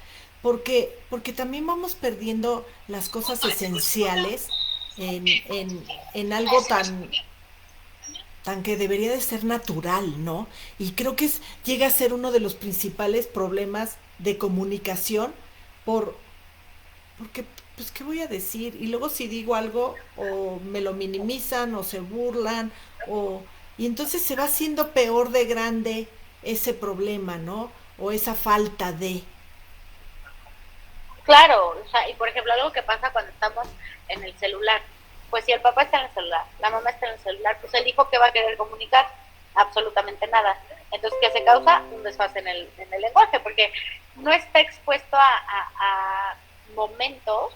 porque también vamos perdiendo las cosas esenciales en algo tan que debería de ser natural, ¿no? Y creo que llega a ser uno de los principales problemas de comunicación por, porque, pues, ¿qué voy a decir? Y luego si digo algo, o me lo minimizan, o se burlan, o... Y entonces se va haciendo peor de grande ese problema, ¿no? O esa falta de... Claro, o sea, y por ejemplo, algo que pasa cuando estamos en el celular, pues si el papá está en el celular, la mamá está en el celular, pues el hijo, ¿qué va a querer comunicar? Absolutamente nada. Entonces, ¿qué se causa? Un desfase en el lenguaje, porque no está expuesto a momentos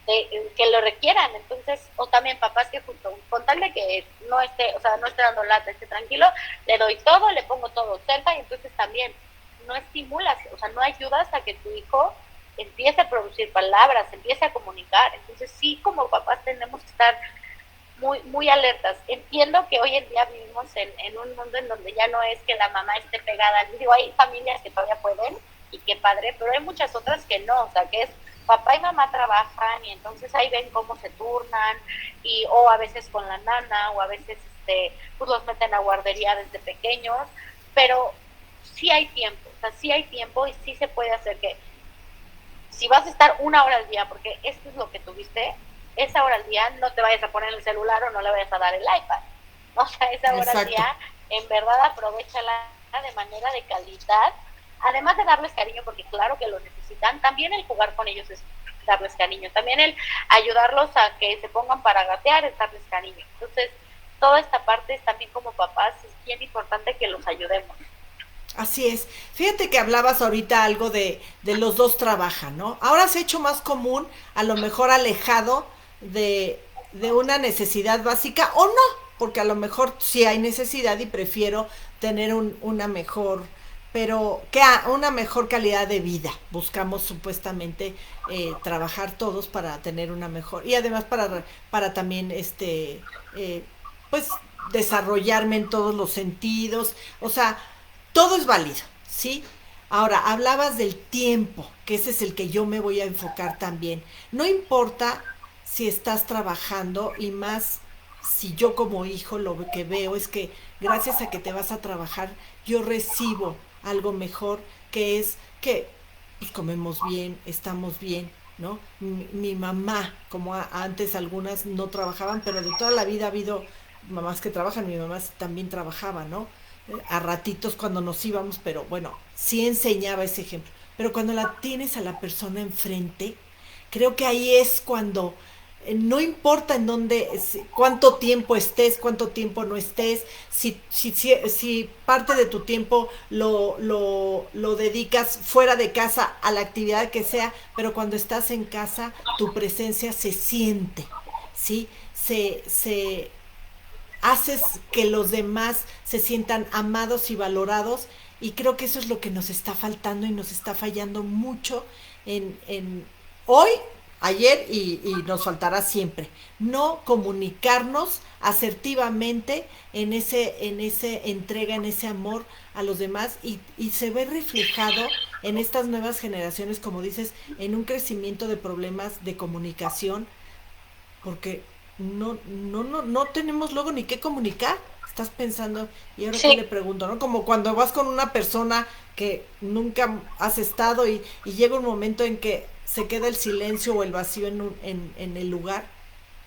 que lo requieran. Entonces, o también papás que justo, con tal de que no esté, o sea, no esté dando lata, esté tranquilo, le doy todo, le pongo todo cerca, y entonces también no estimulas, o sea, no ayudas a que tu hijo empiece a producir palabras, empiece a comunicar. Entonces sí, como papás tenemos que estar muy alertas. Entiendo que hoy en día vivimos en un mundo en donde ya no es que la mamá esté pegada. Digo, hay familias que todavía pueden, y qué padre, pero hay muchas otras que no, o sea, que es papá y mamá trabajan, y entonces ahí ven cómo se turnan, y o a veces con la nana, o a veces pues los meten a guardería desde pequeños, pero sí hay tiempo, o sea, sí hay tiempo, y sí se puede hacer que si vas a estar una hora al día, porque esto es lo que tuviste, esa hora al día no te vayas a poner el celular, o no le vayas a dar el iPad. O sea, esa hora al Exacto. día, en verdad, aprovechala de manera de calidad, además de darles cariño, porque claro que lo necesitan. También el jugar con ellos es darles cariño, también el ayudarlos a que se pongan para gatear es darles cariño. Entonces, toda esta parte es también, como papás, es bien importante que los ayudemos. Así es. Fíjate que hablabas ahorita algo de los dos trabajan, ¿no? Ahora se ha hecho más común, a lo mejor alejado de una necesidad básica o no, porque a lo mejor sí hay necesidad y prefiero tener una mejor, pero una mejor calidad de vida. Buscamos supuestamente trabajar todos para tener una mejor y además para también pues desarrollarme en todos los sentidos. O sea, todo es válido, ¿sí? Ahora, hablabas del tiempo, que ese es el que yo me voy a enfocar también. No importa si estás trabajando y más si yo como hijo lo que veo es que gracias a que te vas a trabajar, yo recibo algo mejor, que es que pues, comemos bien, estamos bien, ¿no? Mi mamá, como antes algunas no trabajaban, pero de toda la vida ha habido mamás que trabajan, mi mamá también trabajaba, ¿no? A ratitos cuando nos íbamos, pero bueno, sí enseñaba ese ejemplo. Pero cuando la tienes a la persona enfrente, creo que ahí es cuando no importa en dónde, cuánto tiempo estés, cuánto tiempo no estés, si parte de tu tiempo lo dedicas fuera de casa a la actividad que sea, pero cuando estás en casa, tu presencia se siente, ¿sí? Haces que los demás se sientan amados y valorados, y creo que eso es lo que nos está faltando y nos está fallando mucho en hoy, ayer y nos faltará siempre. No comunicarnos asertivamente en ese entrega, en ese amor a los demás, y se ve reflejado en estas nuevas generaciones, como dices, en un crecimiento de problemas de comunicación, porque no tenemos luego ni qué comunicar. Estás pensando, ¿y ahora qué Sí, le pregunto? ¿No? Como cuando vas con una persona que nunca has estado y llega un momento en que se queda el silencio o el vacío en el lugar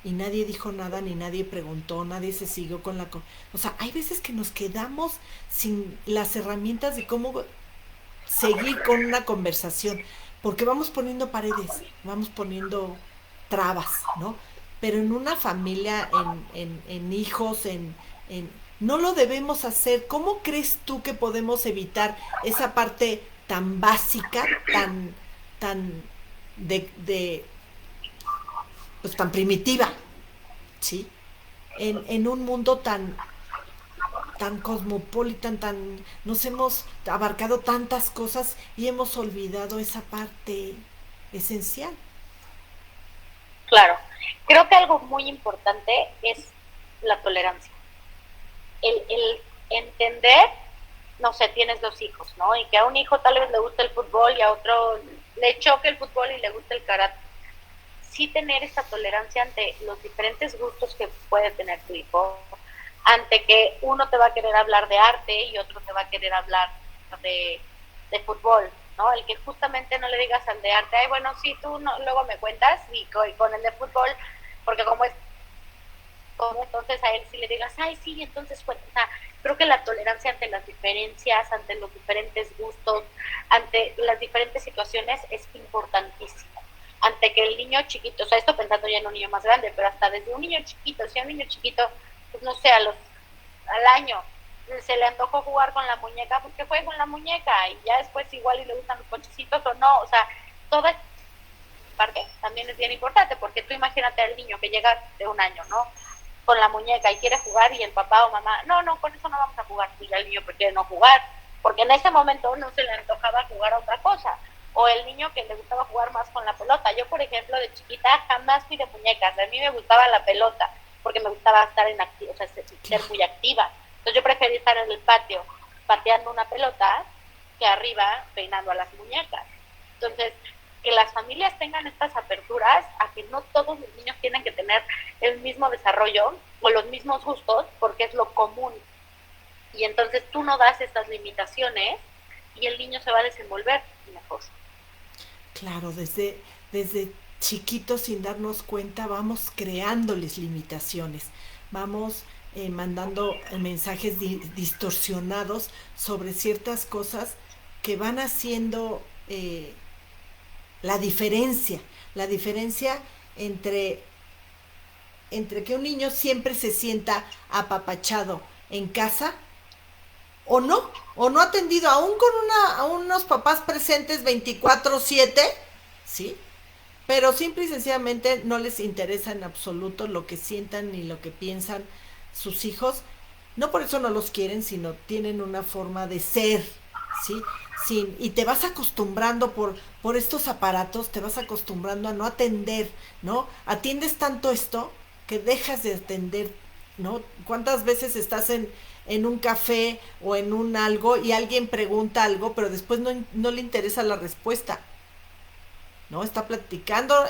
y nadie dijo nada, ni nadie preguntó, nadie se siguió con la... O sea, hay veces que nos quedamos sin las herramientas de cómo seguir con una conversación, porque vamos poniendo paredes, vamos poniendo trabas, ¿no? Pero en una familia, en hijos, no lo debemos hacer. ¿Cómo crees tú que podemos evitar esa parte tan básica, tan de pues tan primitiva, ¿sí? En un mundo tan cosmopolitan, nos hemos abarcado tantas cosas y hemos olvidado esa parte esencial. claro. Creo que algo muy importante es la tolerancia. El, el, entender, no sé, tienes 2 hijos, ¿no? Y que a un hijo tal vez le guste el fútbol y a otro le choque el fútbol y le guste el karate. Sí tener esta tolerancia ante los diferentes gustos que puede tener tu hijo, ante que uno te va a querer hablar de arte y otro te va a querer hablar de fútbol, ¿no? El que justamente no le digas al de arte, ay, bueno, sí, tú no, luego me cuentas, y con el de fútbol, porque como es todo, entonces a él sí le digas, ay, sí, entonces, pues, o sea, creo que la tolerancia ante las diferencias, ante los diferentes gustos, ante las diferentes situaciones es importantísimo. Ante que el niño chiquito, o sea, esto pensando ya en un niño más grande, pero hasta desde un niño chiquito, si a un niño chiquito, pues no sé, al año se le antojó jugar con la muñeca, pues que juegue con la muñeca, y ya después igual y le gustan los cochecitos o no, o sea, toda esta parte también es bien importante, porque tú imagínate al niño que llega de un año, ¿no? Con la muñeca y quiere jugar y el papá o mamá, no, no, con eso no vamos a jugar, pues ya el niño prefiere no jugar, porque en ese momento no se le antojaba jugar a otra cosa, o el niño que le gustaba jugar más con la pelota. Yo, por ejemplo, de chiquita jamás fui de muñecas, a mí me gustaba la pelota, porque me gustaba estar o sea, ser muy activa. Entonces yo preferí estar en el patio pateando una pelota que arriba peinando a las muñecas. Entonces, que las familias tengan estas aperturas a que no todos los niños tienen que tener el mismo desarrollo o los mismos gustos, porque es lo común. Y entonces tú no das estas limitaciones y el niño se va a desenvolver mejor. Claro, desde chiquitos sin darnos cuenta vamos creándoles limitaciones, vamos mandando mensajes distorsionados sobre ciertas cosas que van haciendo la diferencia, la diferencia entre, entre que un niño siempre se sienta apapachado en casa o no atendido, aún con a unos papás presentes 24/7, ¿sí? Pero simple y sencillamente no les interesa en absoluto lo que sientan ni lo que piensan sus hijos. No por eso no los quieren, sino tienen una forma de ser, ¿sí? Y te vas acostumbrando por estos aparatos, te vas acostumbrando a no atender, ¿no? Atiendes tanto esto que dejas de atender, ¿no? ¿Cuántas veces estás en un café o en un algo y alguien pregunta algo, pero después no le interesa la respuesta? ¿No? Está platicando,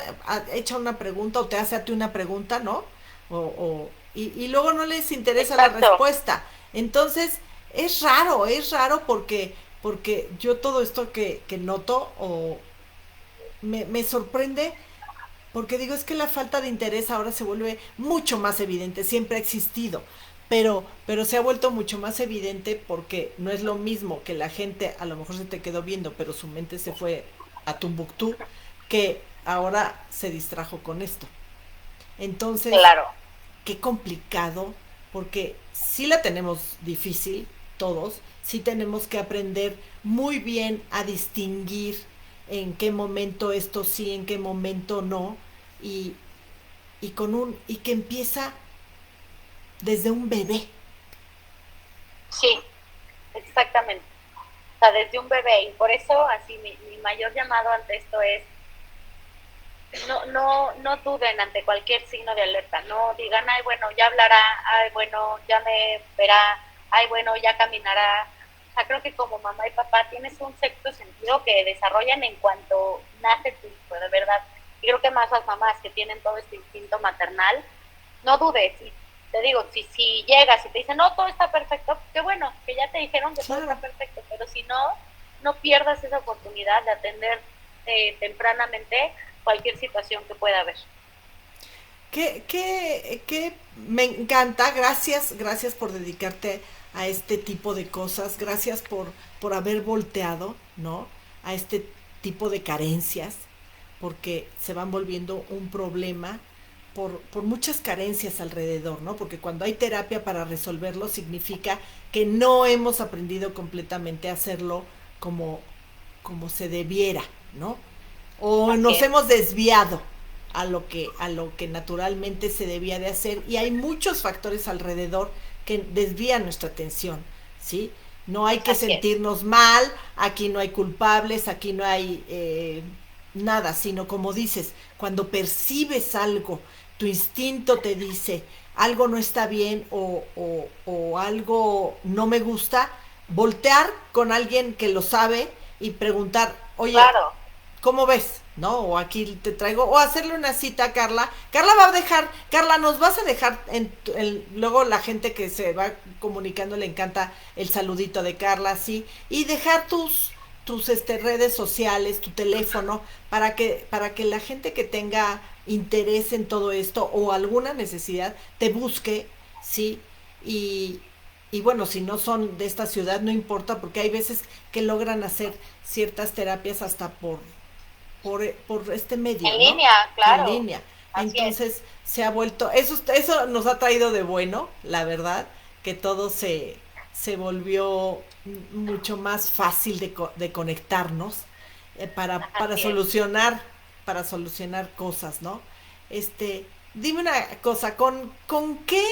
echa una pregunta o te hace a ti una pregunta, ¿no? Y luego no les interesa la Exacto. respuesta. Entonces, es raro porque yo todo esto que noto me sorprende porque digo, es que la falta de interés ahora se vuelve mucho más evidente, siempre ha existido, pero se ha vuelto mucho más evidente porque no es lo mismo que la gente a lo mejor se te quedó viendo, pero su mente se fue a Tumbuctú, que ahora se distrajo con esto. Entonces, Claro. qué complicado, porque sí la tenemos difícil, todos, sí tenemos que aprender muy bien a distinguir en qué momento esto sí, en qué momento no, y, y que empieza desde un bebé. Sí, exactamente. O sea, desde un bebé. Y por eso, así, mi mayor llamado ante esto es, no duden ante cualquier signo de alerta. No digan, ay, bueno, ya hablará, ay, bueno, ya me verá, ay, bueno, ya caminará. O sea, creo que como mamá y papá tienes un sexto sentido que desarrollan en cuanto nace tu hijo, de verdad. Y creo que más las mamás que tienen todo este instinto maternal, no dudes. Y te digo, si llegas y te dicen, no, todo está perfecto, qué bueno, que ya te dijeron que todo está Claro. perfecto, pero si no, no pierdas esa oportunidad de atender tempranamente cualquier situación que pueda haber. Que me encanta, gracias, gracias por dedicarte a este tipo de cosas, gracias por haber volteado, ¿no? A este tipo de carencias, porque se van volviendo un problema por muchas carencias alrededor, ¿no? Porque cuando hay terapia para resolverlo significa que no hemos aprendido completamente a hacerlo como, como se debiera, ¿no? O Así nos es, hemos desviado a lo que naturalmente se debía de hacer y hay muchos factores alrededor que desvían nuestra atención, ¿sí? No hay que así es, sentirnos mal, aquí no hay culpables, aquí no hay nada, sino como dices, cuando percibes algo, tu instinto te dice, algo no está bien o algo no me gusta, voltear con alguien que lo sabe y preguntar, oye, Claro, ¿cómo ves? ¿No? O aquí te traigo, o hacerle una cita a Carla. Carla va a dejar, Carla, nos vas a dejar luego la gente que se va comunicando le encanta el saludito de Carla, sí, y dejar tus redes sociales, tu teléfono, para que la gente que tenga interés en todo esto o alguna necesidad te busque, sí, y, y bueno, si no son de esta ciudad, no importa, porque hay veces que logran hacer ciertas terapias hasta por este medio, en ¿no? línea, En claro, línea. así es, Entonces se ha vuelto, eso nos ha traído de bueno, la verdad, que todo se volvió mucho más fácil de conectarnos para así es. solucionar cosas, ¿no? Dime una cosa, ¿con qué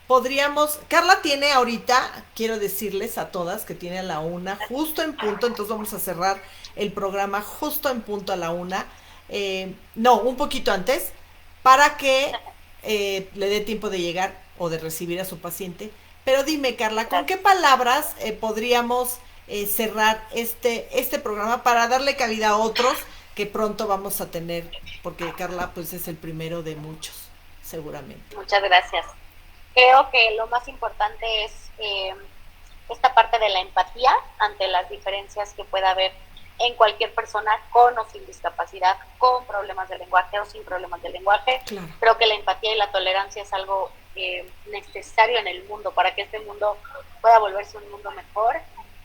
podríamos, Carla tiene ahorita, quiero decirles a todas que tiene a la una, justo en punto, entonces vamos a cerrar el programa justo en punto a la una, no, un poquito antes, para que le dé tiempo de llegar o de recibir a su paciente. Pero dime, Carla, ¿con qué Gracias. palabras podríamos cerrar este programa para darle cabida a otros que pronto vamos a tener? Porque Carla, pues es el primero de muchos, seguramente. Muchas gracias. Creo que lo más importante es esta parte de la empatía ante las diferencias que pueda haber en cualquier persona con o sin discapacidad, con problemas de lenguaje o sin problemas de lenguaje. Claro. Creo que la empatía y la tolerancia es algo necesario en el mundo para que este mundo pueda volverse un mundo mejor,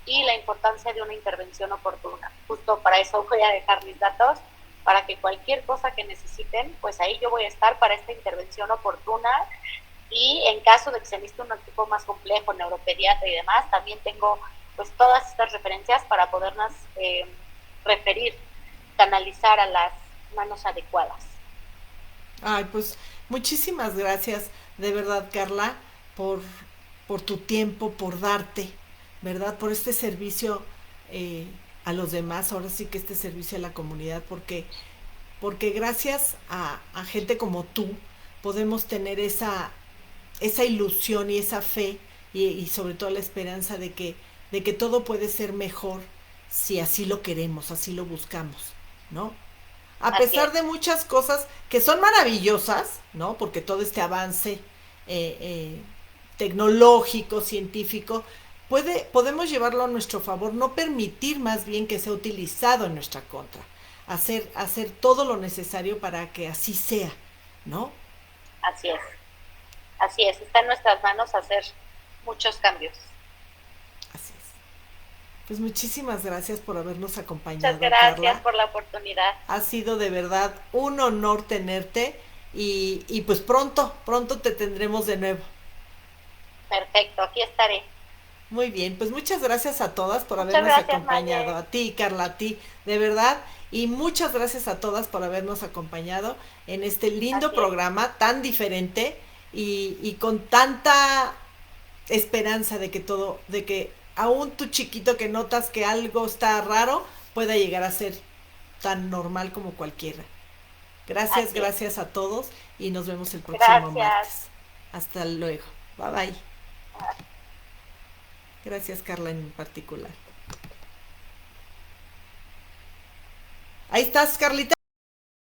y la importancia de una intervención oportuna. Justo para eso voy a dejar mis datos, para que cualquier cosa que necesiten, pues ahí yo voy a estar para esta intervención oportuna. Y en caso de que se necesite un tipo más complejo, neuropediatra y demás, también tengo pues todas estas referencias para podernos referir, canalizar a las manos adecuadas. Ay, pues muchísimas gracias, de verdad, Carla, por, por tu tiempo, por darte, ¿verdad? Por este servicio eh, a los demás, ahora sí que este servicio a la comunidad, porque gracias a gente como tú podemos tener esa ilusión y esa fe y sobre todo la esperanza de que todo puede ser mejor si así lo queremos, así lo buscamos, ¿no? A Así pesar es, de muchas cosas que son maravillosas, ¿no? Porque todo este avance eh, eh, tecnológico, científico, podemos llevarlo a nuestro favor, no permitir más bien que sea utilizado en nuestra contra, hacer todo lo necesario para que así sea, ¿no? así es, así es. Está en nuestras manos hacer muchos cambios. Así es. Pues muchísimas gracias por habernos Muchas acompañado, gracias Carla. por la oportunidad. Ha sido de verdad un honor tenerte y pues pronto te tendremos de nuevo. Perfecto, aquí estaré. Muy bien, pues muchas gracias a todas por Muchas habernos gracias, acompañado, Maye. a ti, Carla, a ti, de verdad, y muchas gracias a todas por habernos acompañado en este lindo Así es, programa tan diferente y con tanta esperanza de que aún tu chiquito que notas que algo está raro pueda llegar a ser tan normal como cualquiera. Gracias, así es. gracias a todos y nos vemos el próximo Gracias. martes. Hasta luego. Bye bye. Gracias, Carla, en particular. Ahí estás, Carlita.